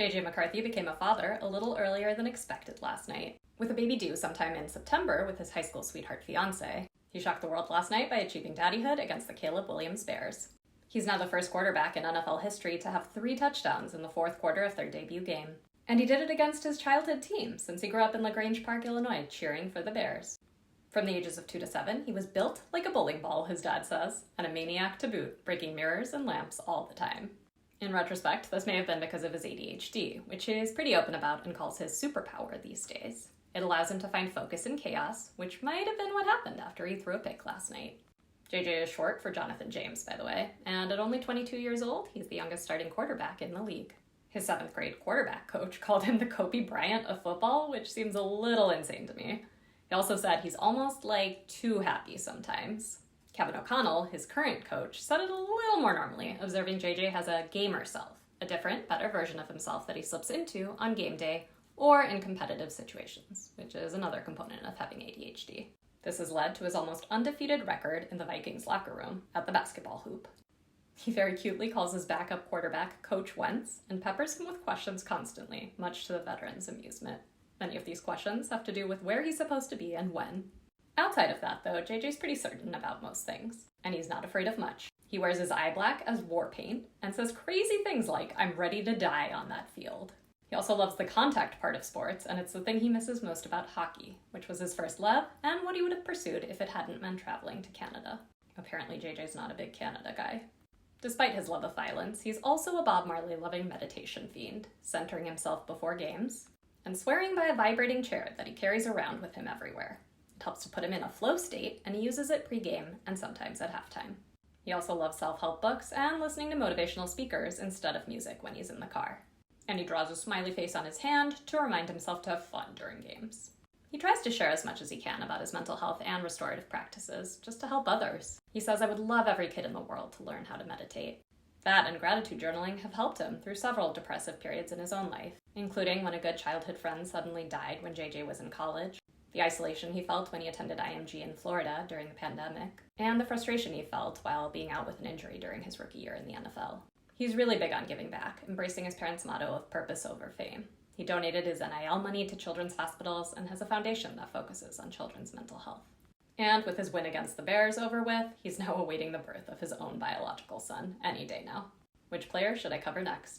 JJ McCarthy became a father a little earlier than expected last night. With a baby due sometime in September with his high school sweetheart fiancée, he shocked the world last night by achieving daddyhood against the Caleb Williams Bears. He's now the first quarterback in NFL history to have 3 touchdowns in the fourth quarter of their debut game. And he did it against his childhood team, since he grew up in LaGrange Park, Illinois, cheering for the Bears. From the ages of 2 to 7, he was built like a bowling ball, his dad says, and a maniac to boot, breaking mirrors and lamps all the time. In retrospect, this may have been because of his ADHD, which he is pretty open about and calls his superpower these days. It allows him to find focus in chaos, which might have been what happened after he threw a pick last night. JJ is short for Jonathan James, by the way, and at only 22 years old, he's the youngest starting quarterback in the league. His 7th grade quarterback coach called him the Kobe Bryant of football, which seems a little insane to me. He also said he's almost too happy sometimes. Kevin O'Connell, his current coach, said it a little more normally, observing JJ has a gamer self, a different, better version of himself that he slips into on game day or in competitive situations, which is another component of having ADHD. This has led to his almost undefeated record in the Vikings locker room at the basketball hoop. He very cutely calls his backup quarterback Coach Wentz and peppers him with questions constantly, much to the veterans' amusement. Many of these questions have to do with where he's supposed to be and when. Outside of that, though, JJ's pretty certain about most things, and he's not afraid of much. He wears his eye black as war paint and says crazy things like, "I'm ready to die on that field." He also loves the contact part of sports, and it's the thing he misses most about hockey, which was his first love and what he would have pursued if it hadn't meant traveling to Canada. Apparently, JJ's not a big Canada guy. Despite his love of violence, he's also a Bob Marley-loving meditation fiend, centering himself before games, and swearing by a vibrating chair that he carries around with him everywhere. It helps to put him in a flow state, and he uses it pre-game and sometimes at halftime. He also loves self-help books and listening to motivational speakers instead of music when he's in the car. And he draws a smiley face on his hand to remind himself to have fun during games. He tries to share as much as he can about his mental health and restorative practices, just to help others. He says, "I would love every kid in the world to learn how to meditate." That and gratitude journaling have helped him through several depressive periods in his own life, including when a good childhood friend suddenly died when JJ was in college, the isolation he felt when he attended IMG in Florida during the pandemic, and the frustration he felt while being out with an injury during his rookie year in the NFL. He's really big on giving back, embracing his parents' motto of purpose over fame. He donated his NIL money to children's hospitals and has a foundation that focuses on children's mental health. And with his win against the Bears over with, he's now awaiting the birth of his own biological son any day now. Which player should I cover next?